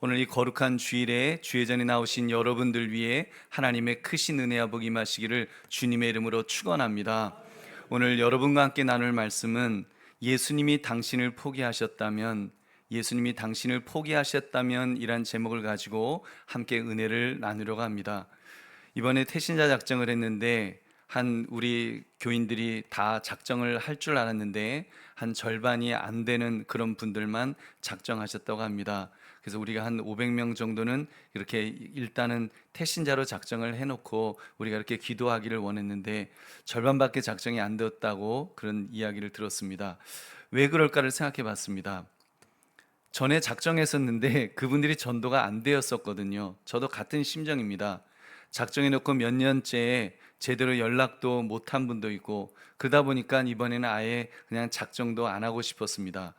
오늘 이 거룩한 주일에 주의 전에 나오신 여러분들 위해 하나님의 크신 은혜와 복이 임하시기를 주님의 이름으로 축원합니다. 오늘 여러분과 함께 나눌 말씀은 예수님이 당신을 포기하셨다면, 예수님이 당신을 포기하셨다면 이란 제목을 가지고 함께 은혜를 나누려고 합니다. 이번에 태신자 작정을 했는데 우리 교인들이 다 작정을 할 줄 알았는데 한 절반이 안 되는 그런 분들만 작정하셨다고 합니다. 그래서 우리가 한 500명 정도는 이렇게 일단은 태신자로 작정을 해놓고 우리가 이렇게 기도하기를 원했는데 절반밖에 작정이 안 되었다고 그런 이야기를 들었습니다. 왜 그럴까를 생각해 봤습니다. 전에 작정했었는데 그분들이 전도가 안 되었었거든요. 저도 같은 심정입니다. 작정해놓고 몇 년째 제대로 연락도 못한 분도 있고, 그러다 보니까 이번에는 아예 그냥 작정도 안 하고 싶었습니다.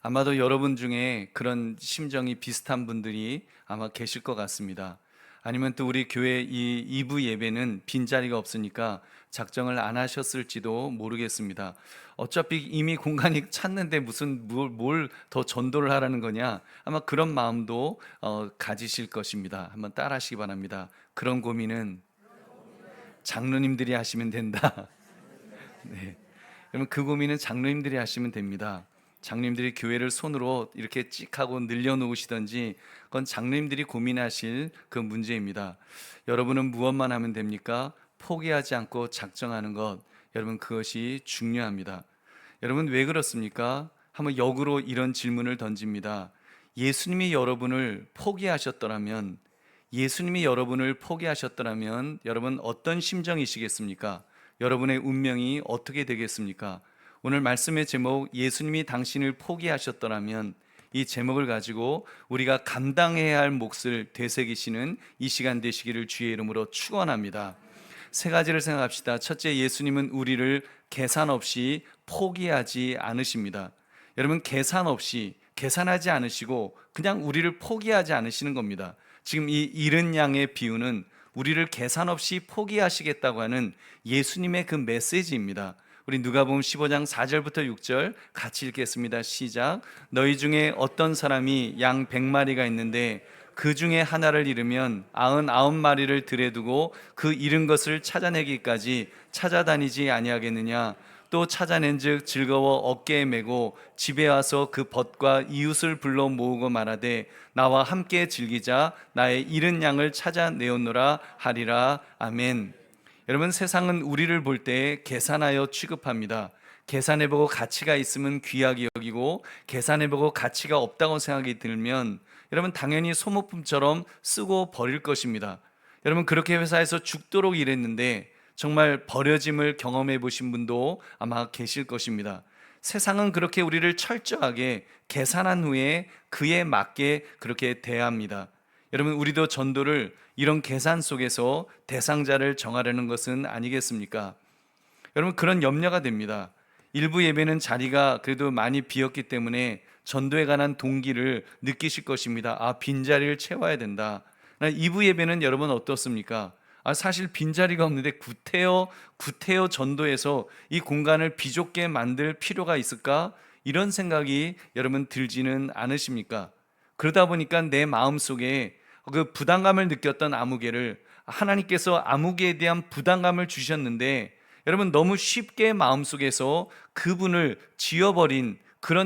아마도 여러분 중에 그런 심정이 비슷한 분들이 아마 계실 것 같습니다. 아니면 또 우리 교회 이 2부 예배는 빈자리가 없으니까 작정을 안 하셨을지도 모르겠습니다. 어차피 이미 공간이 찼는데 무슨 뭘 더 전도를 하라는 거냐, 아마 그런 마음도 가지실 것입니다. 한번 따라 하시기 바랍니다. 그런 고민은 장로님들이 하시면 된다. 네. 여러분, 그 고민은 장로님들이 하시면 됩니다. 장로님들이 교회를 손으로 이렇게 찍하고 늘려놓으시던지 그건 장로님들이 고민하실 그 문제입니다. 여러분은 무엇만 하면 됩니까? 포기하지 않고 작정하는 것, 여러분 그것이 중요합니다. 여러분 왜 그렇습니까? 한번 역으로 이런 질문을 던집니다. 예수님이 여러분을 포기하셨더라면, 예수님이 여러분을 포기하셨더라면 여러분 어떤 심정이시겠습니까? 여러분의 운명이 어떻게 되겠습니까? 오늘 말씀의 제목, 예수님이 당신을 포기하셨더라면, 이 제목을 가지고 우리가 감당해야 할 몫을 되새기시는 이 시간 되시기를 주의 이름으로 축원합니다. 세 가지를 생각합시다. 첫째, 예수님은 우리를 계산 없이 포기하지 않으십니다. 여러분, 계산하지 않으시고 그냥 우리를 포기하지 않으시는 겁니다. 지금 이 잃은 양의 비유는 우리를 계산 없이 포기하시겠다고 하는 예수님의 그 메시지입니다. 우리 누가복음 15장 4절부터 6절 같이 읽겠습니다. 시작. 너희 중에 어떤 사람이 양 100마리가 있는데 그 중에 하나를 잃으면 99마리를 들에 두고 그 잃은 것을 찾아내기까지 찾아다니지 아니하겠느냐? 또 찾아낸즉 즐거워 어깨에 메고 집에 와서 그 벗과 이웃을 불러 모으고 말하되 나와 함께 즐기자, 나의 잃은 양을 찾아내었노라 하리라. 아멘. 여러분, 세상은 우리를 볼 때 계산하여 취급합니다. 계산해보고 가치가 있으면 귀하게 여기고, 계산해보고 가치가 없다고 생각이 들면 여러분 당연히 소모품처럼 쓰고 버릴 것입니다. 여러분, 그렇게 회사에서 죽도록 일했는데 정말 버려짐을 경험해 보신 분도 아마 계실 것입니다. 세상은 그렇게 우리를 철저하게 계산한 후에 그에 맞게 그렇게 대합니다. 여러분, 우리도 전도를 이런 계산 속에서 대상자를 정하려는 것은 아니겠습니까? 여러분, 그런 염려가 됩니다. 일부 예배는 자리가 그래도 많이 비었기 때문에 전도에 관한 동기를 느끼실 것입니다. 빈자리를 채워야 된다. 2부 예배는 여러분 어떻습니까? 사실 빈자리가 없는데 구태여 전도에서 이 공간을 비좁게 만들 필요가 있을까? 이런 생각이 여러분 들지는 않으십니까? 그러다 보니까 내 마음속에 그 부담감을 느꼈던 아무개를, 하나님께서 아무개에 대한 부담감을 주셨는데 여러분 너무 쉽게 마음속에서 그분을 지워버린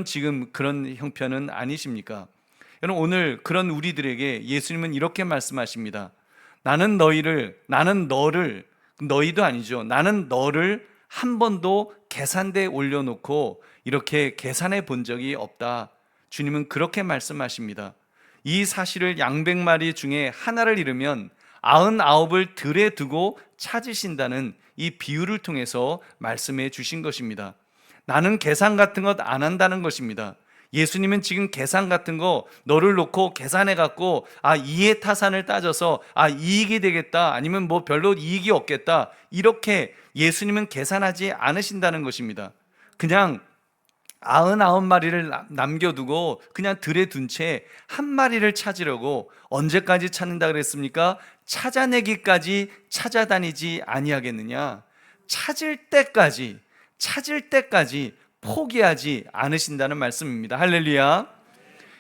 지금 그런 형편은 아니십니까? 여러분, 오늘 그런 우리들에게 예수님은 이렇게 말씀하십니다. 나는 너를, 너희도 아니죠. 나는 너를 한 번도 계산대에 올려놓고 이렇게 계산해 본 적이 없다. 주님은 그렇게 말씀하십니다. 이 사실을 양 100마리 중에 하나를 잃으면 99을 들에 두고 찾으신다는 이 비유를 통해서 말씀해 주신 것입니다. 나는 계산 같은 것 안 한다는 것입니다. 예수님은 지금 계산 같은 거 너를 놓고 계산해 갖고 이해 타산을 따져서 이익이 되겠다, 아니면 뭐 별로 이익이 없겠다, 이렇게 예수님은 계산하지 않으신다는 것입니다. 그냥 99마리를 남겨두고 그냥 들에 둔 채 한 마리를 찾으려고 언제까지 찾는다 그랬습니까? 찾아내기까지 찾아다니지 아니하겠느냐? 찾을 때까지 포기하지 않으신다는 말씀입니다. 할렐루야.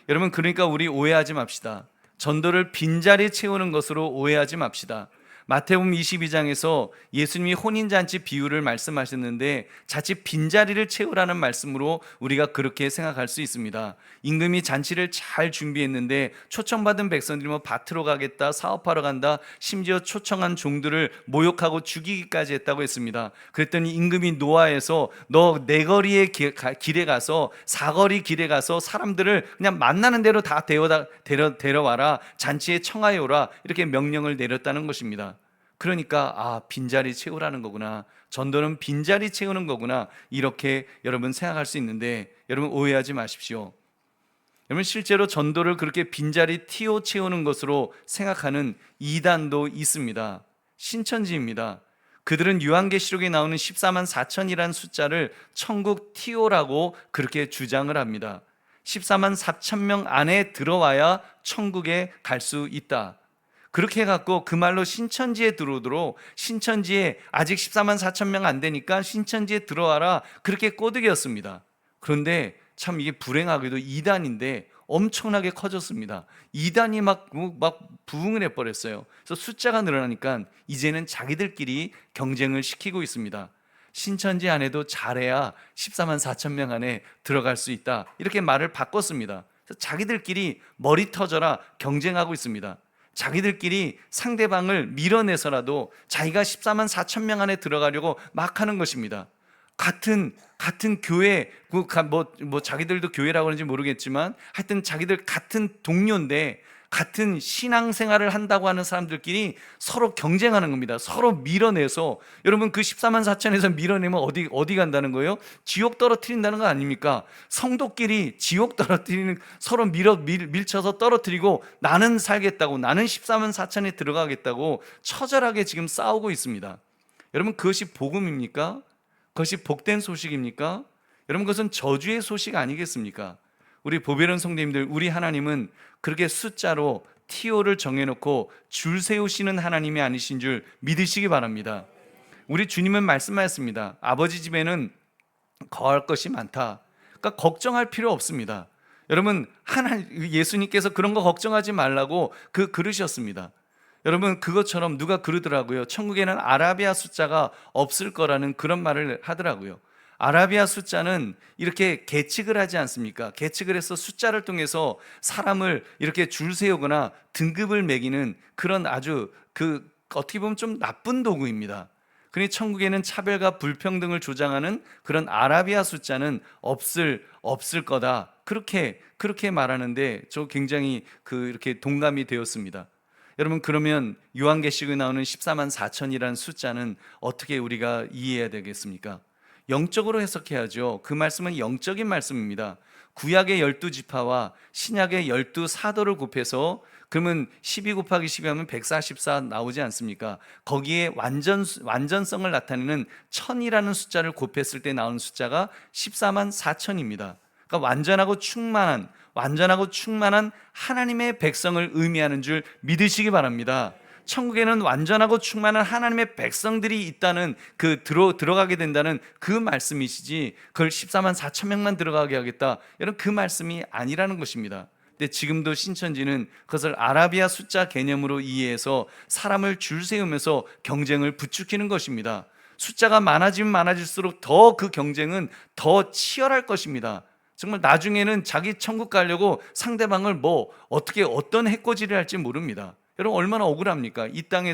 여러분, 그러니까 우리 오해하지 맙시다. 전도를 빈자리 채우는 것으로 오해하지 맙시다. 마태복음 22장에서 예수님이 혼인잔치 비유를 말씀하셨는데 자칫 빈자리를 채우라는 말씀으로 우리가 그렇게 생각할 수 있습니다. 임금이 잔치를 잘 준비했는데 초청받은 백성들이 밭으로 가겠다, 사업하러 간다, 심지어 초청한 종들을 모욕하고 죽이기까지 했다고 했습니다. 그랬더니 임금이 노아에서 너 네거리의 길에 가서 사거리 길에 가서 사람들을 그냥 만나는 대로 다 데려와라, 잔치에 청하여 오라, 이렇게 명령을 내렸다는 것입니다. 그러니까 빈자리 채우라는 거구나, 전도는 빈자리 채우는 거구나, 이렇게 여러분 생각할 수 있는데, 여러분 오해하지 마십시오. 여러분 실제로 전도를 그렇게 빈자리 튀어 채우는 것으로 생각하는 이단도 있습니다. 신천지입니다. 그들은 요한계시록에 나오는 14만 4천이라는 숫자를 천국 티오라고 그렇게 주장을 합니다. 14만 4천 명 안에 들어와야 천국에 갈 수 있다. 그렇게 해갖고 그 말로 신천지에 들어오도록, 신천지에 아직 14만 4천 명 안 되니까 신천지에 들어와라, 그렇게 꼬드겼습니다. 그런데 참 이게 불행하게도 이단인데 엄청나게 커졌습니다. 이단이 막 부흥을 해버렸어요. 그래서 숫자가 늘어나니까 이제는 자기들끼리 경쟁을 시키고 있습니다. 신천지 안에도 잘해야 14만 4천 명 안에 들어갈 수 있다, 이렇게 말을 바꿨습니다. 그래서 자기들끼리 머리 터져라 경쟁하고 있습니다. 자기들끼리 상대방을 밀어내서라도 자기가 14만 4천 명 안에 들어가려고 막 하는 것입니다. 같은 교회, 자기들도 교회라고 하는지 모르겠지만 하여튼 자기들 같은 동료인데 같은 신앙생활을 한다고 하는 사람들끼리 서로 경쟁하는 겁니다. 서로 밀어내서, 여러분 그 14만 4천에서 밀어내면 어디 간다는 거예요? 지옥 떨어뜨린다는 거 아닙니까? 성도끼리 지옥 떨어뜨리는, 서로 밀쳐서 떨어뜨리고 나는 살겠다고, 나는 14만 4천에 들어가겠다고 처절하게 지금 싸우고 있습니다. 여러분 그것이 복음입니까? 그것이 복된 소식입니까? 여러분 그것은 저주의 소식 아니겠습니까? 우리 보배론 성도님들, 우리 하나님은 그렇게 숫자로 티오를 정해놓고 줄 세우시는 하나님이 아니신 줄 믿으시기 바랍니다. 우리 주님은 말씀하셨습니다. 아버지 집에는 거할 것이 많다. 그러니까 걱정할 필요 없습니다. 여러분 예수님께서 그런 거 걱정하지 말라고 그러셨습니다. 여러분 그것처럼 누가 그러더라고요. 천국에는 아라비아 숫자가 없을 거라는 그런 말을 하더라고요. 아라비아 숫자는 이렇게 계측을 하지 않습니까? 계측을 해서 숫자를 통해서 사람을 이렇게 줄 세우거나 등급을 매기는 그런 아주 어떻게 보면 좀 나쁜 도구입니다. 그러니 천국에는 차별과 불평등을 조장하는 그런 아라비아 숫자는 없을 거다, 그렇게 말하는데 저 굉장히 이렇게 동감이 되었습니다. 여러분 그러면 요한계시록에 나오는 14만 4천이라는 숫자는 어떻게 우리가 이해해야 되겠습니까? 영적으로 해석해야죠. 그 말씀은 영적인 말씀입니다. 구약의 12지파와 신약의 12사도를 곱해서, 그러면 12 곱하기 12 하면 144 나오지 않습니까? 거기에 완전성을 나타내는 천이라는 숫자를 곱했을 때 나오는 숫자가 14만 4천입니다. 그러니까 완전하고 충만한 하나님의 백성을 의미하는 줄 믿으시기 바랍니다. 천국에는 완전하고 충만한 하나님의 백성들이 있다는 들어가게 된다는 그 말씀이시지, 그걸 14만 4천 명만 들어가게 하겠다, 이런 그 말씀이 아니라는 것입니다. 근데 지금도 신천지는 그것을 아라비아 숫자 개념으로 이해해서 사람을 줄 세우면서 경쟁을 부추기는 것입니다. 숫자가 많아지면 많아질수록 더 그 경쟁은 더 치열할 것입니다. 정말 나중에는 자기 천국 가려고 상대방을 어떤 해코지를 할지 모릅니다. 여러분 얼마나 억울합니까? 이 땅에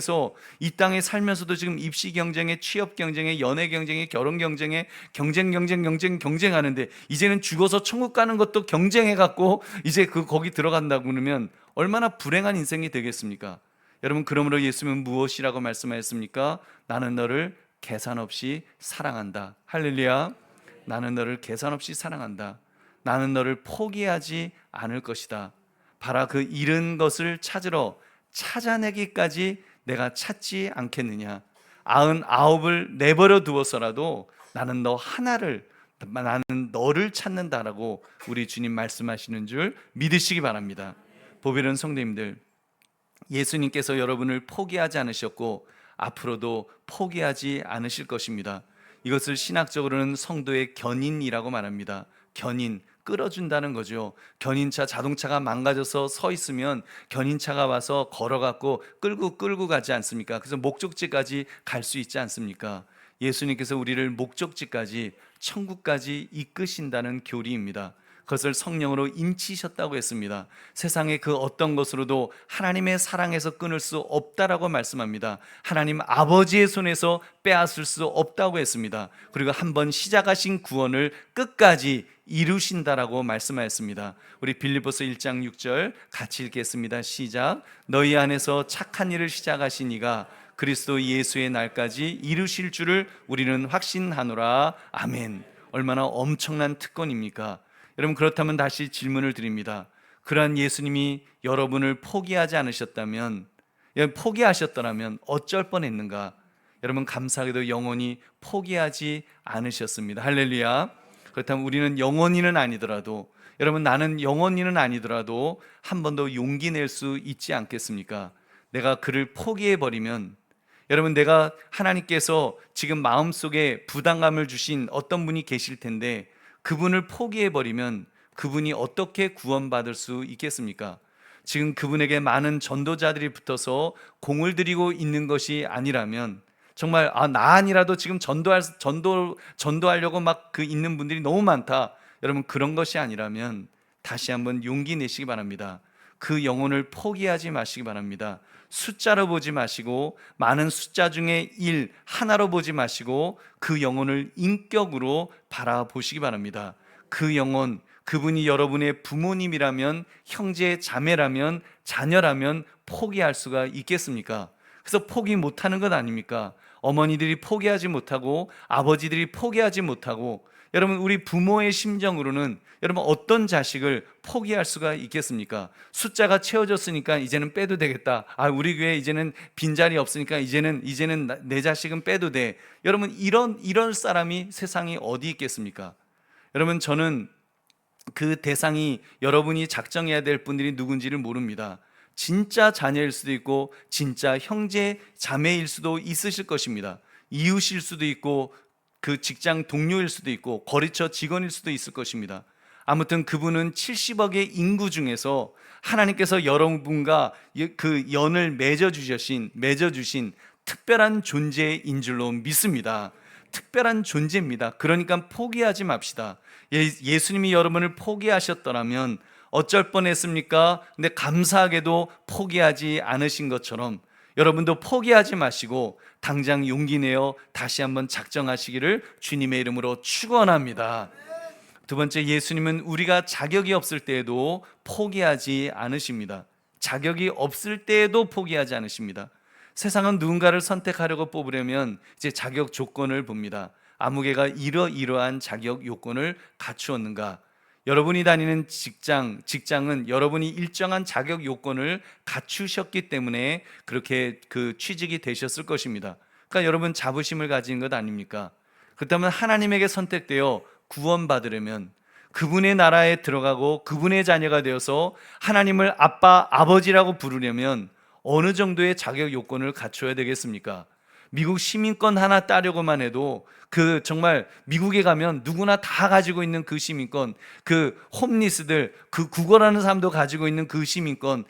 살면서도 지금 입시 경쟁에, 취업 경쟁에, 연애 경쟁에, 결혼 경쟁에 경쟁하는데, 이제는 죽어서 천국 가는 것도 경쟁해갖고 이제 거기 들어간다고 그러면 얼마나 불행한 인생이 되겠습니까? 여러분 그러므로 예수님은 무엇이라고 말씀하셨습니까? 나는 너를 계산 없이 사랑한다. 할렐루야. 나는 너를 계산 없이 사랑한다. 나는 너를 포기하지 않을 것이다. 바라 그 잃은 것을 찾아내기까지 내가 찾지 않겠느냐. 99을 내버려 두어서라도 나는 너를 찾는다라고 우리 주님 말씀하시는 줄 믿으시기 바랍니다. 보배로운 성도님들, 예수님께서 여러분을 포기하지 않으셨고 앞으로도 포기하지 않으실 것입니다. 이것을 신학적으로는 성도의 견인이라고 말합니다. 견인, 끌어준다는 거죠. 견인차, 자동차가 망가져서 서 있으면 견인차가 와서 걸어갖고 끌고 가지 않습니까? 그래서 목적지까지 갈 수 있지 않습니까? 예수님께서 우리를 목적지까지, 천국까지 이끄신다는 교리입니다. 그것을 성령으로 인치셨다고 했습니다. 세상의 그 어떤 것으로도 하나님의 사랑에서 끊을 수 없다라고 말씀합니다. 하나님 아버지의 손에서 빼앗을 수 없다고 했습니다. 그리고 한번 시작하신 구원을 끝까지 이루신다라고 말씀하였습니다. 우리 빌립보서 1장 6절 같이 읽겠습니다. 시작. 너희 안에서 착한 일을 시작하신 이가 그리스도 예수의 날까지 이루실 줄을 우리는 확신하노라. 아멘. 얼마나 엄청난 특권입니까? 여러분, 그렇다면 다시 질문을 드립니다. 그러한 예수님이 여러분을 포기하지 않으셨다면, 포기하셨더라면 어쩔 뻔했는가? 여러분, 감사하게도 영원히 포기하지 않으셨습니다. 할렐루야. 그렇다면 우리는 영원히는 아니더라도, 여러분, 나는 영원히는 아니더라도 한 번 더 용기 낼 수 있지 않겠습니까? 내가 그를 포기해버리면, 여러분, 내가 하나님께서 지금 마음속에 부담감을 주신 어떤 분이 계실 텐데 그분을 포기해버리면 그분이 어떻게 구원받을 수 있겠습니까? 지금 그분에게 많은 전도자들이 붙어서 공을 들이고 있는 것이 아니라면, 정말 나 아니라도 지금 전도하려고 막 그 있는 분들이 너무 많다, 여러분, 그런 것이 아니라면 다시 한번 용기 내시기 바랍니다. 그 영혼을 포기하지 마시기 바랍니다. 숫자로 보지 마시고, 많은 숫자 중에 일 하나로 보지 마시고 그 영혼을 인격으로 바라보시기 바랍니다. 그 영혼, 그분이 여러분의 부모님이라면, 형제 자매라면, 자녀라면 포기할 수가 있겠습니까? 그래서 포기 못하는 것 아닙니까? 어머니들이 포기하지 못하고 아버지들이 포기하지 못하고, 여러분, 우리 부모의 심정으로는 여러분 어떤 자식을 포기할 수가 있겠습니까? 숫자가 채워졌으니까 이제는 빼도 되겠다. 우리 교회 이제는 빈자리 없으니까 이제는 내 자식은 빼도 돼. 여러분, 이런 사람이 세상에 어디 있겠습니까? 여러분, 저는 그 대상이 여러분이 작정해야 될 분들이 누군지를 모릅니다. 진짜 자녀일 수도 있고 진짜 형제 자매일 수도 있으실 것입니다. 이웃일 수도 있고 그 직장 동료일 수도 있고 거래처 직원일 수도 있을 것입니다. 아무튼 그분은 70억의 인구 중에서 하나님께서 여러분과 그 연을 맺어주신 특별한 존재인 줄로 믿습니다. 특별한 존재입니다. 그러니까 포기하지 맙시다. 예수님이 여러분을 포기하셨더라면 어쩔 뻔했습니까? 근데 감사하게도 포기하지 않으신 것처럼 여러분도 포기하지 마시고 당장 용기 내어 다시 한번 작정하시기를 주님의 이름으로 축원합니다. 두 번째, 예수님은 우리가 자격이 없을 때에도 포기하지 않으십니다. 자격이 없을 때에도 포기하지 않으십니다. 세상은 누군가를 선택하려고 뽑으려면 이제 자격 조건을 봅니다. 아무개가 이러이러한 자격 요건을 갖추었는가? 여러분이 다니는 직장은 여러분이 일정한 자격 요건을 갖추셨기 때문에 그렇게 그 취직이 되셨을 것입니다. 그러니까 여러분 자부심을 가진 것 아닙니까? 그렇다면 하나님에게 선택되어 구원받으려면, 그분의 나라에 들어가고 그분의 자녀가 되어서 하나님을 아빠, 아버지라고 부르려면 어느 정도의 자격 요건을 갖춰야 되겠습니까? 미국 시민권 하나 따려고만 해도 그 정말 미국에 가면 누구나 다 가지고 있는 그 시민권, 그 홈리스들, 그 국어라는 사람도 가지고 있는 그 시민권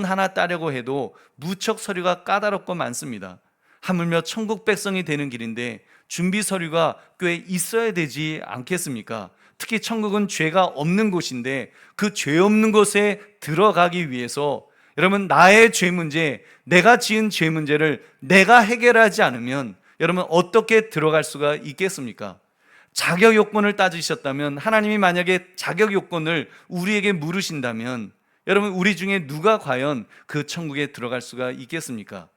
하나 따려고 해도 무척 서류가 까다롭고 많습니다. 하물며 천국 백성이 되는 길인데 준비 서류가 꽤 있어야 되지 않겠습니까? 특히 천국은 죄가 없는 곳인데 그 죄 없는 곳에 들어가기 위해서 여러분, 나의 죄 문제, 내가 지은 죄 문제를 내가 해결하지 않으면 여러분 어떻게 들어갈 수가 있겠습니까? 자격 요건을 따지셨다면, 하나님이 만약에 자격 요건을 우리에게 물으신다면 여러분, 우리 중에 누가 과연 그 천국에 들어갈 수가 있겠습니까?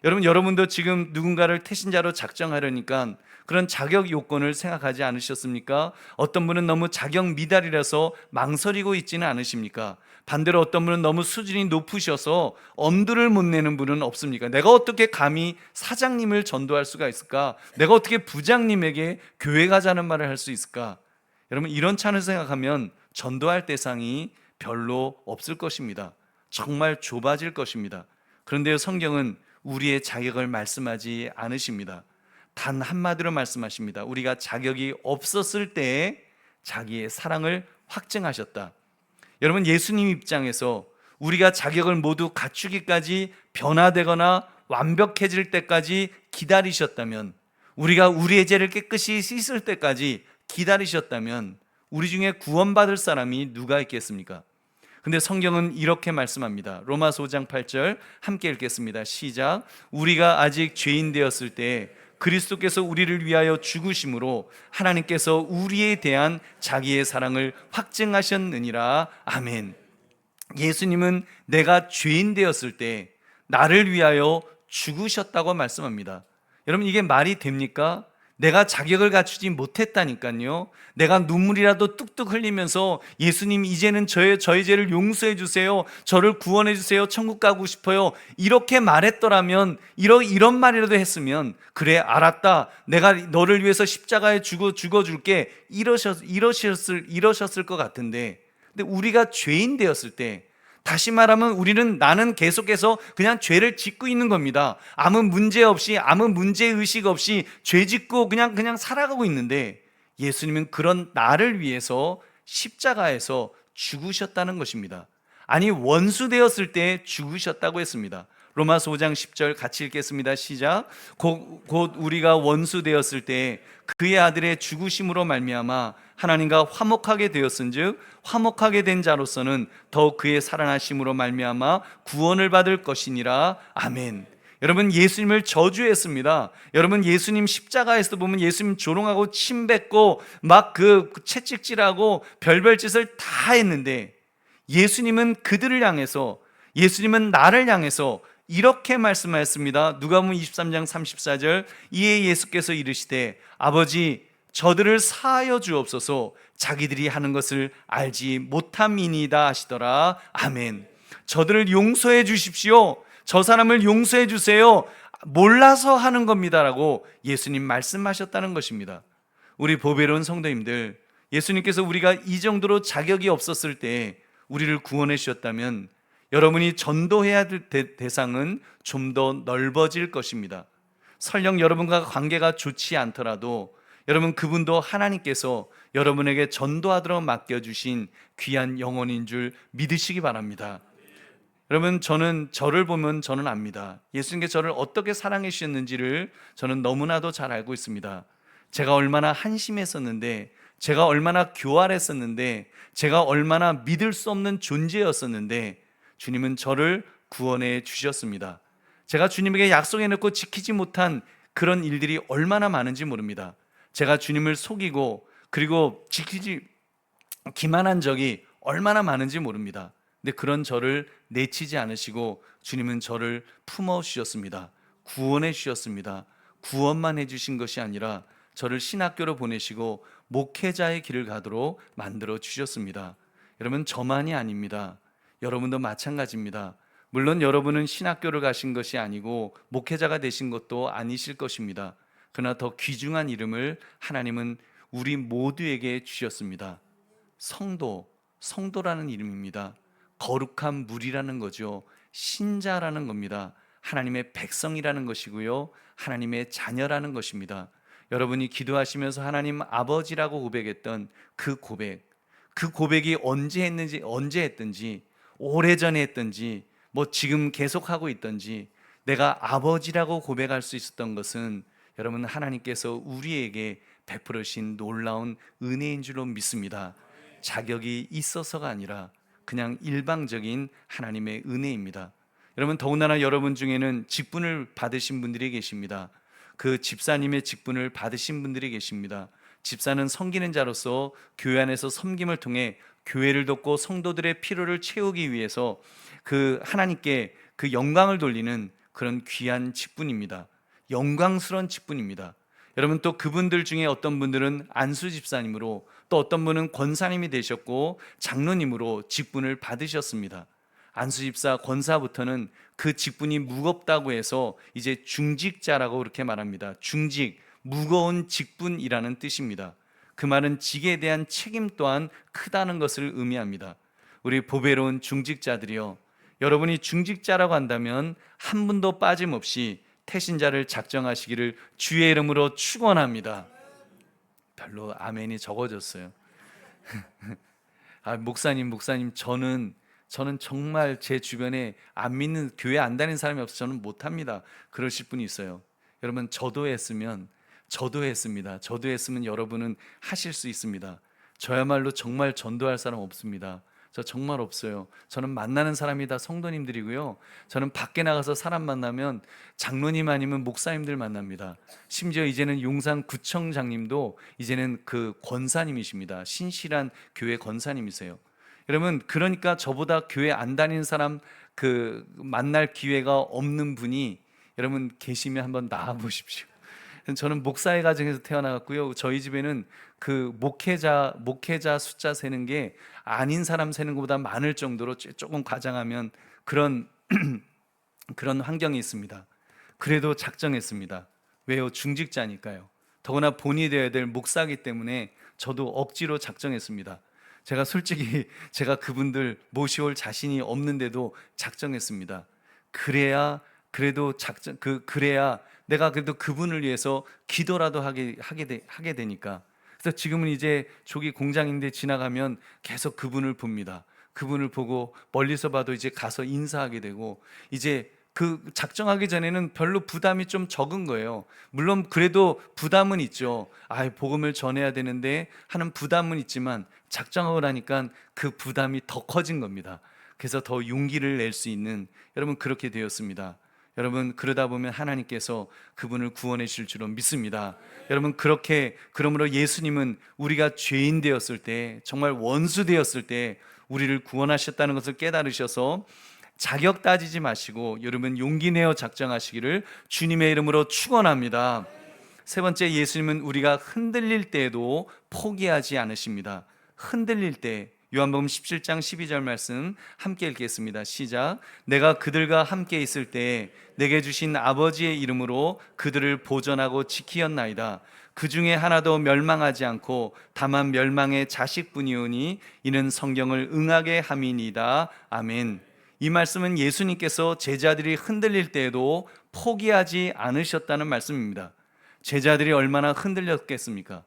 여러분도 지금 누군가를 태신자로 작정하려니까 그런 자격 요건을 생각하지 않으셨습니까? 어떤 분은 너무 자격 미달이라서 망설이고 있지는 않으십니까? 반대로 어떤 분은 너무 수준이 높으셔서 엄두를 못 내는 분은 없습니까? 내가 어떻게 감히 사장님을 전도할 수가 있을까? 내가 어떻게 부장님에게 교회 가자는 말을 할 수 있을까? 여러분, 이런 차를 생각하면 전도할 대상이 별로 없을 것입니다. 정말 좁아질 것입니다. 그런데요, 성경은 우리의 자격을 말씀하지 않으십니다. 단 한마디로 말씀하십니다. 우리가 자격이 없었을 때에 자기의 사랑을 확증하셨다. 여러분, 예수님 입장에서 우리가 자격을 모두 갖추기까지 변화되거나 완벽해질 때까지 기다리셨다면, 우리가 우리의 죄를 깨끗이 씻을 때까지 기다리셨다면 우리 중에 구원받을 사람이 누가 있겠습니까? 근데 성경은 이렇게 말씀합니다. 로마서 5장 8절 함께 읽겠습니다. 시작. 우리가 아직 죄인 되었을 때 그리스도께서 우리를 위하여 죽으심으로 하나님께서 우리에 대한 자기의 사랑을 확증하셨느니라. 아멘. 예수님은 내가 죄인 되었을 때 나를 위하여 죽으셨다고 말씀합니다. 여러분, 이게 말이 됩니까? 내가 자격을 갖추지 못했다니까요. 내가 눈물이라도 뚝뚝 흘리면서 예수님, 이제는 저의 죄를 용서해 주세요, 저를 구원해 주세요, 천국 가고 싶어요, 이렇게 말했더라면, 이런 말이라도 했으면, 그래 알았다, 내가 너를 위해서 십자가에 죽어줄게, 이러셨을 것 같은데, 근데 우리가 죄인 되었을 때, 다시 말하면 나는 계속해서 그냥 죄를 짓고 있는 겁니다. 아무 문제 없이, 아무 문제의식 없이 죄 짓고 그냥 살아가고 있는데, 예수님은 그런 나를 위해서 십자가에서 죽으셨다는 것입니다. 아니, 원수 되었을 때 죽으셨다고 했습니다. 로마서 5장 10절 같이 읽겠습니다. 시작. 곧 우리가 원수 되었을 때 그의 아들의 죽으심으로 말미암아 하나님과 화목하게 되었은즉 화목하게 된 자로서는 더욱 그의 살아나심으로 말미암아 구원을 받을 것이니라. 아멘. 여러분, 예수님을 저주했습니다. 여러분, 예수님 십자가에서 보면 예수님 조롱하고 침 뱉고 막 채찍질하고 별별 짓을 다 했는데, 예수님은 그들을 향해서, 예수님은 나를 향해서 이렇게 말씀하였습니다. 누가복음 23장 34절. 이에 예수께서 이르시되 아버지, 저들을 사하여 주옵소서, 자기들이 하는 것을 알지 못함이니이다 하시더라. 아멘. 저들을 용서해 주십시오, 저 사람을 용서해 주세요, 몰라서 하는 겁니다라고 예수님 말씀하셨다는 것입니다. 우리 보배로운 성도님들, 예수님께서 우리가 이 정도로 자격이 없었을 때 우리를 구원해 주셨다면 여러분이 전도해야 될 대상은 좀 더 넓어질 것입니다. 설령 여러분과 관계가 좋지 않더라도 여러분, 그분도 하나님께서 여러분에게 전도하도록 맡겨주신 귀한 영혼인 줄 믿으시기 바랍니다. 여러분, 저를 보면 저는 압니다. 예수님께 저를 어떻게 사랑해 주셨는지를 저는 너무나도 잘 알고 있습니다. 제가 얼마나 한심했었는데, 제가 얼마나 교활했었는데, 제가 얼마나 믿을 수 없는 존재였었는데 주님은 저를 구원해 주셨습니다. 제가 주님에게 약속해놓고 지키지 못한 그런 일들이 얼마나 많은지 모릅니다. 제가 주님을 속이고 그리고 지키지 기만한 적이 얼마나 많은지 모릅니다. 근데 그런 저를 내치지 않으시고 주님은 저를 품어주셨습니다. 구원해 주셨습니다. 구원만 해주신 것이 아니라 저를 신학교로 보내시고 목회자의 길을 가도록 만들어 주셨습니다. 여러분, 저만이 아닙니다. 여러분도 마찬가지입니다. 물론 여러분은 신학교를 가신 것이 아니고 목회자가 되신 것도 아니실 것입니다. 그러나 더 귀중한 이름을 하나님은 우리 모두에게 주셨습니다. 성도라는 이름입니다. 거룩한 무리라는 거죠. 신자라는 겁니다. 하나님의 백성이라는 것이고요, 하나님의 자녀라는 것입니다. 여러분이 기도하시면서 하나님 아버지라고 고백했던 그 고백이 언제 했든지, 오래전에 했든지, 지금 계속하고 있든지, 내가 아버지라고 고백할 수 있었던 것은 여러분, 하나님께서 우리에게 베풀으신 놀라운 은혜인 줄로 믿습니다. 자격이 있어서가 아니라 그냥 일방적인 하나님의 은혜입니다. 여러분, 더군다나 여러분 중에는 직분을 받으신 분들이 계십니다. 그 집사님의 직분을 받으신 분들이 계십니다. 집사는 섬기는 자로서 교회 안에서 섬김을 통해 교회를 돕고 성도들의 필요를 채우기 위해서 그 하나님께 그 영광을 돌리는 그런 귀한 직분입니다. 영광스러운 직분입니다. 여러분, 또 그분들 중에 어떤 분들은 안수 집사님으로, 또 어떤 분은 권사님이 되셨고 장로님으로 직분을 받으셨습니다. 안수 집사, 권사부터는 그 직분이 무겁다고 해서 이제 중직자라고 그렇게 말합니다. 중직, 무거운 직분이라는 뜻입니다. 그 말은 직에 대한 책임 또한 크다는 것을 의미합니다. 우리 보배로운 중직자들이요, 여러분이 중직자라고 한다면 한 분도 빠짐없이 태신자를 작정하시기를 주의 이름으로 축원합니다. 별로 아멘이 적어졌어요. 목사님, 저는 정말 제 주변에 안 믿는, 교회 안 다니는 사람이 없어서 저는 못합니다. 그러실 분이 있어요. 여러분, 저도 했습니다. 저도 했으면 여러분은 하실 수 있습니다. 저야말로 정말 전도할 사람 없습니다. 저 정말 없어요. 저는 만나는 사람이 다 성도님들이고요. 저는 밖에 나가서 사람 만나면 장로님 아니면 목사님들 만납니다. 심지어 이제는 용산 구청장님도 이제는 그 권사님이십니다. 신실한 교회 권사님이세요. 여러분, 그러니까 저보다 교회 안 다니는 사람 그 만날 기회가 없는 분이 여러분 계시면 한번 나와 보십시오. 저는 목사의 가정에서 태어나갔고요. 저희 집에는 그 목회자 숫자 세는 게 아닌 사람 세는 것보다 많을 정도로 조금 과장하면 그런 그런 환경이 있습니다. 그래도 작정했습니다. 왜요? 중직자니까요. 더구나 본이 되어야 될 목사이기 때문에 저도 억지로 작정했습니다. 제가 솔직히 제가 그분들 모시올 자신이 없는데도 작정했습니다. 그래야 내가 그래도 그분을 위해서 기도라도 하게 되니까. 그래서 지금은 이제 조기 공장인데 지나가면 계속 그분을 봅니다. 그분을 보고 멀리서 봐도 이제 가서 인사하게 되고, 이제 그 작정하기 전에는 별로 부담이 좀 적은 거예요. 물론 그래도 부담은 있죠. 복음을 전해야 되는데 하는 부담은 있지만 작정하고 나니까 그 부담이 더 커진 겁니다. 그래서 더 용기를 낼 수 있는, 여러분, 그렇게 되었습니다. 여러분, 그러다 보면 하나님께서 그분을 구원해 주실 줄로 믿습니다. 여러분, 그러므로 예수님은 우리가 죄인 되었을 때, 정말 원수 되었을 때 우리를 구원하셨다는 것을 깨달으셔서 자격 따지지 마시고 여러분 용기 내어 작정하시기를 주님의 이름으로 축원합니다. 세 번째, 예수님은 우리가 흔들릴 때에도 포기하지 않으십니다. 흔들릴 때, 요한복음 17장 12절 말씀 함께 읽겠습니다. 시작. 내가 그들과 함께 있을 때에 내게 주신 아버지의 이름으로 그들을 보전하고 지키었나이다. 그 중에 하나도 멸망하지 않고 다만 멸망의 자식뿐이오니 이는 성경을 응하게 함이니이다. 아멘. 이 말씀은 예수님께서 제자들이 흔들릴 때에도 포기하지 않으셨다는 말씀입니다. 제자들이 얼마나 흔들렸겠습니까?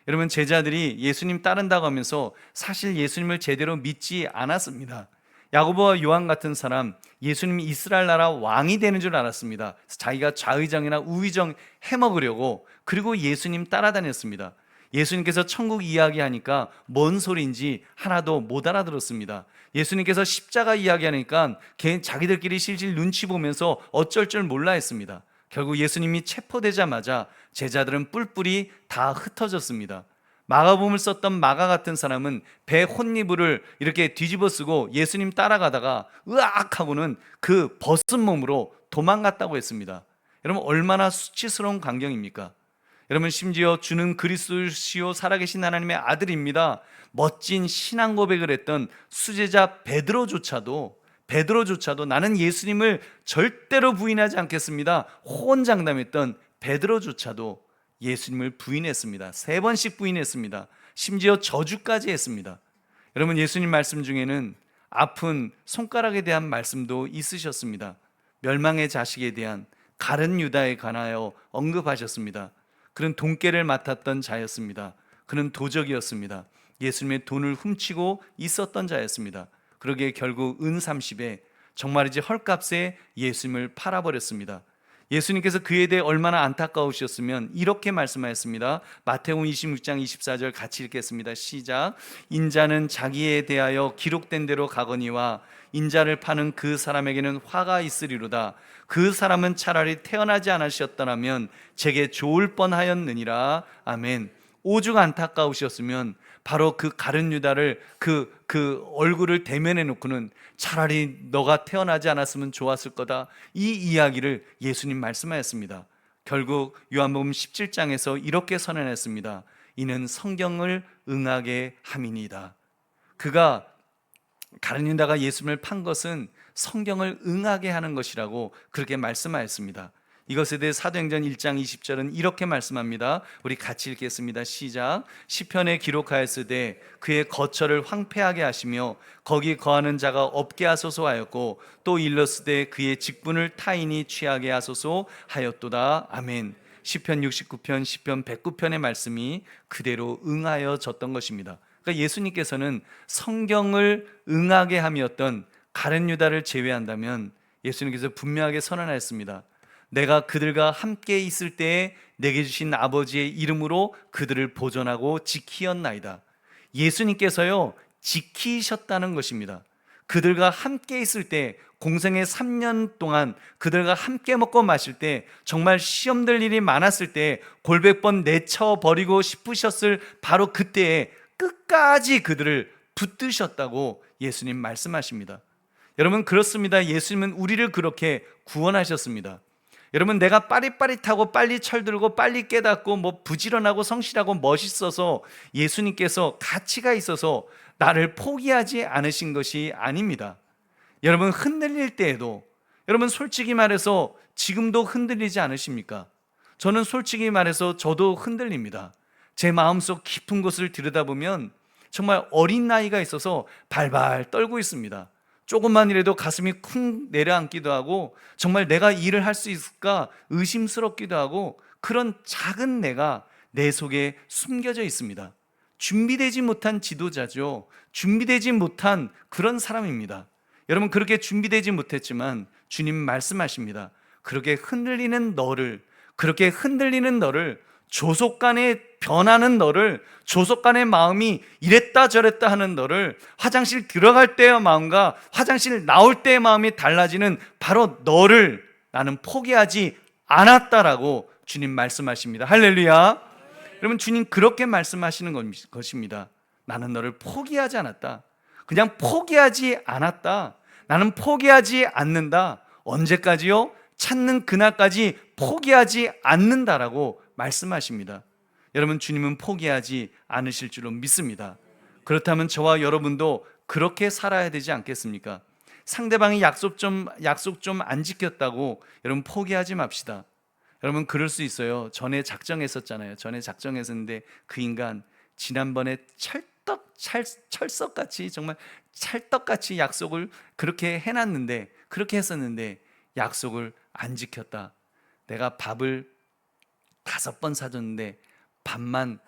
여러분, 제자들이 예수님 따른다고 하면서 사실 예수님을 제대로 믿지 않았습니다. 야고보와 요한 같은 사람, 예수님이 이스라엘 나라 왕이 되는 줄 알았습니다. 자기가 좌의정이나 우의정 해먹으려고, 그리고 예수님 따라다녔습니다. 예수님께서 천국 이야기하니까 뭔 소리인지 하나도 못 알아들었습니다. 예수님께서 십자가 이야기하니까 자기들끼리 실실 눈치 보면서 어쩔 줄 몰라 했습니다. 결국 예수님이 체포되자마자 제자들은 뿔뿔이 다 흩어졌습니다. 마가복음을 썼던 마가 같은 사람은 배 혼니부를 이렇게 뒤집어 쓰고 예수님 따라가다가 으악 하고는 그 벗은 몸으로 도망갔다고 했습니다. 여러분, 얼마나 수치스러운 광경입니까? 여러분, 심지어 주는 그리스도시요 살아계신 하나님의 아들입니다, 멋진 신앙 고백을 했던 수제자 베드로조차도 나는 예수님을 절대로 부인하지 않겠습니다 호언장담했던 베드로조차도 예수님을 부인했습니다. 3번씩 부인했습니다. 심지어 저주까지 했습니다. 여러분, 예수님 말씀 중에는 아픈 손가락에 대한 말씀도 있으셨습니다. 멸망의 자식에 대한 가룟 유다에 관하여 언급하셨습니다. 그는 돈깨를 맡았던 자였습니다. 그는 도적이었습니다. 예수님의 돈을 훔치고 있었던 자였습니다. 그러기에 결국 은 30에 정말이지 헐값에 예수님을 팔아버렸습니다. 예수님께서 그에 대해 얼마나 안타까우셨으면 이렇게 말씀하셨습니다. 마태복음 26장 24절 같이 읽겠습니다. 시작. 인자는 자기에 대하여 기록된 대로 가거니와 인자를 파는 그 사람에게는 화가 있으리로다. 그 사람은 차라리 태어나지 않으셨더라면 제게 좋을 뻔하였느니라. 아멘. 오죽 안타까우셨으면 바로 그 가룟 유다를 그 얼굴을 대면해 놓고는 차라리 너가 태어나지 않았으면 좋았을 거다, 이 이야기를 예수님 말씀하셨습니다. 결국 요한복음 17장에서 이렇게 선언했습니다. 이는 성경을 응하게 함이니이다. 가룟 유다가 예수님을 판 것은 성경을 응하게 하는 것이라고 그렇게 말씀하였습니다. 이것에 대해 사도행전 1장 20절은 이렇게 말씀합니다. 우리 같이 읽겠습니다. 시작. 시편에 기록하였으되 그의 거처를 황폐하게 하시며 거기 거하는 자가 없게 하소서 하였고 또 일렀으되 그의 직분을 타인이 취하게 하소서 하였도다. 아멘. 시편 69편, 시편 109편의 말씀이 그대로 응하여졌던 것입니다. 그러니까 예수님께서는 성경을 응하게 함이었던 가룟 유다를 제외한다면 예수님께서 분명하게 선언하였습니다. 내가 그들과 함께 있을 때에 내게 주신 아버지의 이름으로 그들을 보존하고 지키었나이다. 예수님께서요 지키셨다는 것입니다. 그들과 함께 있을 때, 공생의 3년 동안 그들과 함께 먹고 마실 때, 정말 시험될 일이 많았을 때, 골백 번 내쳐버리고 싶으셨을 바로 그때에 끝까지 그들을 붙드셨다고 예수님 말씀하십니다. 여러분, 그렇습니다. 예수님은 우리를 그렇게 구원하셨습니다. 여러분, 내가 빠릿빠릿하고 빨리 철들고 빨리 깨닫고 부지런하고 성실하고 멋있어서 예수님께서 가치가 있어서 나를 포기하지 않으신 것이 아닙니다. 여러분, 흔들릴 때에도, 여러분 솔직히 말해서 지금도 흔들리지 않으십니까? 저는 솔직히 말해서 저도 흔들립니다. 제 마음속 깊은 곳을 들여다보면 정말 어린 나이가 있어서 발발 떨고 있습니다. 조금만 이라도 가슴이 쿵 내려앉기도 하고, 정말 내가 일을 할 수 있을까 의심스럽기도 하고, 그런 작은 내가 내 속에 숨겨져 있습니다. 준비되지 못한 지도자죠. 준비되지 못한 그런 사람입니다. 여러분, 그렇게 준비되지 못했지만 주님 말씀하십니다. 그렇게 흔들리는 너를, 조속간에 변하는 너를, 조속간의 마음이 이랬다 저랬다 하는 너를, 화장실 들어갈 때의 마음과 화장실 나올 때의 마음이 달라지는 바로 너를 나는 포기하지 않았다라고 주님 말씀하십니다. 할렐루야. 여러분, 주님 그렇게 말씀하시는 것입니다. 나는 너를 포기하지 않았다. 그냥 포기하지 않았다. 나는 포기하지 않는다. 언제까지요? 찾는 그날까지 포기하지 않는다라고 말씀하십니다. 여러분, 주님은 포기하지 않으실 줄로 믿습니다. 그렇다면 저와 여러분도 그렇게 살아야 되지 않겠습니까? 상대방이 약속 좀 안 지켰다고 여러분 포기하지 맙시다. 여러분, 그럴 수 있어요. 전에 작정했었잖아요. 전에 작정했었는데 그 인간 지난번에 철석같이, 정말 찰떡같이 약속을 그렇게 해놨는데, 그렇게 했었는데 약속을 안 지켰다. 내가 밥을 5번 사줬는데 밥만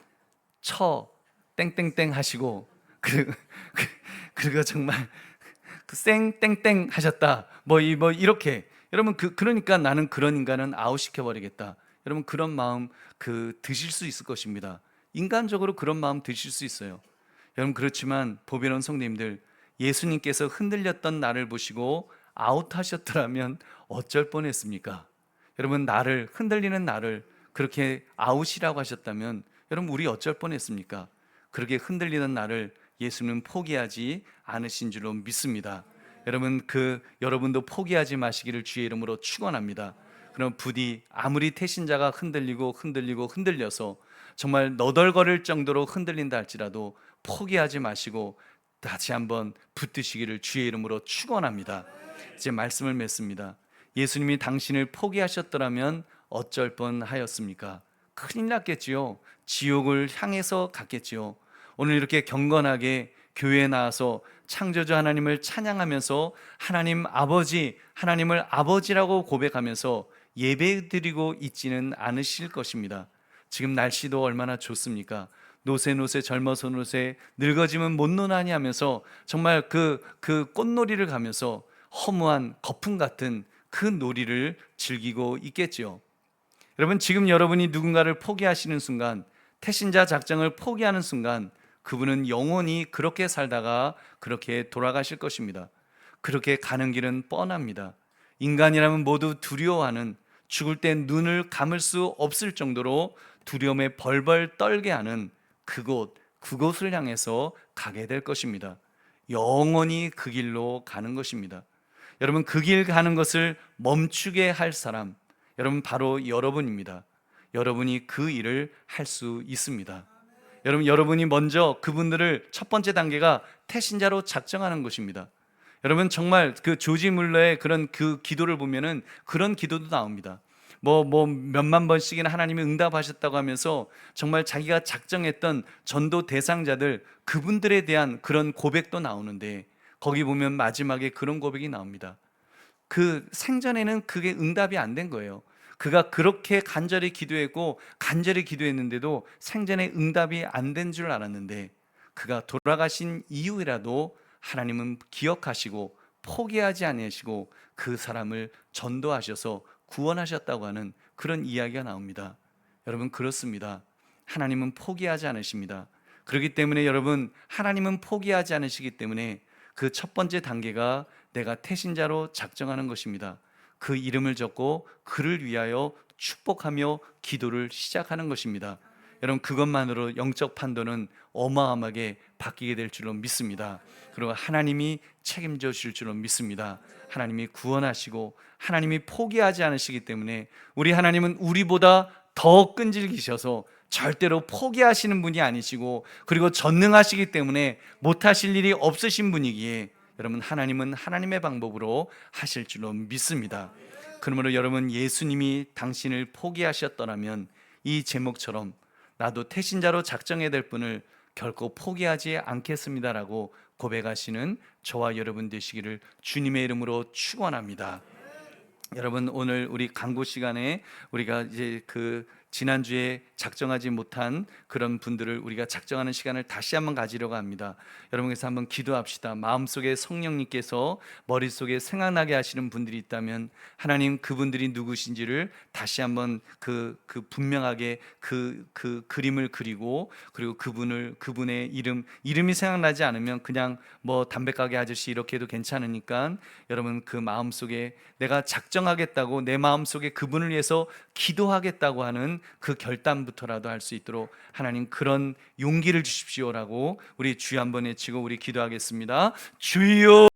땡땡땡 하시고 그리고 정말 땡땡땡 하셨다. 이렇게. 여러분, 그러니까 나는 그런 인간은 아웃시켜버리겠다. 여러분, 그런 마음 드실 수 있을 것입니다. 인간적으로 그런 마음 드실 수 있어요. 여러분, 그렇지만 보배로운 성도님들, 예수님께서 흔들렸던 나를 보시고 아웃하셨더라면 어쩔 뻔했습니까? 여러분, 흔들리는 나를 그렇게 아웃이라고 하셨다면 여러분, 우리 어쩔 뻔했습니까? 그렇게 흔들리는 나를 예수님은 포기하지 않으신 줄로 믿습니다. 여러분, 여러분도 포기하지 마시기를 주의 이름으로 축원합니다. 그럼 부디 아무리 태신자가 흔들려서 정말 너덜거릴 정도로 흔들린다 할지라도 포기하지 마시고 다시 한번 붙드시기를 주의 이름으로 축원합니다. 이제 말씀을 맺습니다. 예수님이 당신을 포기하셨더라면 어쩔 뻔하였습니까? 큰일 났겠지요. 지옥을 향해서 갔겠지요. 오늘 이렇게 경건하게 교회에 나와서 창조주 하나님을 찬양하면서 하나님을 아버지라고 고백하면서 예배드리고 있지는 않으실 것입니다. 지금 날씨도 얼마나 좋습니까? 노새 젊어서 노새, 늙어지면 못 노나니 하면서 정말 그 꽃놀이를 가면서 허무한 거품 같은 그 놀이를 즐기고 있겠지요. 여러분, 지금 여러분이 누군가를 포기하시는 순간, 태신자 작정을 포기하는 순간, 그분은 영원히 그렇게 살다가 그렇게 돌아가실 것입니다. 그렇게 가는 길은 뻔합니다. 인간이라면 모두 두려워하는, 죽을 때 눈을 감을 수 없을 정도로 두려움에 벌벌 떨게 하는 그곳을 향해서 가게 될 것입니다. 영원히 그 길로 가는 것입니다. 여러분, 그 길 가는 것을 멈추게 할 사람, 여러분, 바로 여러분입니다. 여러분이 그 일을 할 수 있습니다. 여러분이 먼저 그분들을, 첫 번째 단계가 태신자로 작정하는 것입니다. 여러분, 정말 조지 물러의 그런 기도를 보면은 그런 기도도 나옵니다. 몇만 번씩이나 하나님이 응답하셨다고 하면서 정말 자기가 작정했던 전도 대상자들, 그분들에 대한 그런 고백도 나오는데, 거기 보면 마지막에 그런 고백이 나옵니다. 생전에는 그게 응답이 안 된 거예요. 그가 그렇게 간절히 기도했는데도 생전에 응답이 안 된 줄 알았는데, 그가 돌아가신 이후에라도 하나님은 기억하시고 포기하지 않으시고 그 사람을 전도하셔서 구원하셨다고 하는 그런 이야기가 나옵니다. 여러분, 그렇습니다. 하나님은 포기하지 않으십니다. 그렇기 때문에 여러분, 하나님은 포기하지 않으시기 때문에 그 첫 번째 단계가 내가 태신자로 작정하는 것입니다. 그 이름을 적고 그를 위하여 축복하며 기도를 시작하는 것입니다. 여러분, 그것만으로 영적 판도는 어마어마하게 바뀌게 될 줄로 믿습니다. 그리고 하나님이 책임져 주실 줄로 믿습니다. 하나님이 구원하시고 하나님이 포기하지 않으시기 때문에 우리 하나님은 우리보다 더 끈질기셔서 절대로 포기하시는 분이 아니시고, 그리고 전능하시기 때문에 못하실 일이 없으신 분이기에 여러분, 하나님은 하나님의 방법으로 하실 줄로 믿습니다. 그러므로 여러분, 예수님이 당신을 포기하셨더라면 이 제목처럼 나도 태신자로 작정해야 될 분을 결코 포기하지 않겠습니다라고 고백하시는 저와 여러분 되시기를 주님의 이름으로 축원합니다. 여러분, 오늘 우리 강구 시간에 우리가 이제 지난주에 작정하지 못한 그런 분들을 우리가 작정하는 시간을 다시 한번 가지려고 합니다. 여러분께서 한번 기도합시다. 마음속에 성령님께서 머릿속에 생각나게 하시는 분들이 있다면 하나님, 그분들이 누구신지를 다시 한번 분명하게 그 그림을 그리고, 그리고 그분의 이름이 생각나지 않으면 그냥 뭐 담배가게 아저씨 이렇게 해도 괜찮으니까 여러분, 그 마음속에 내가 작정하겠다고, 내 마음속에 그분을 위해서 기도하겠다고 하는 그 결단부터라도 할 수 있도록 하나님 그런 용기를 주십시오라고 우리 주여 한번 외치고 우리 기도하겠습니다. 주여.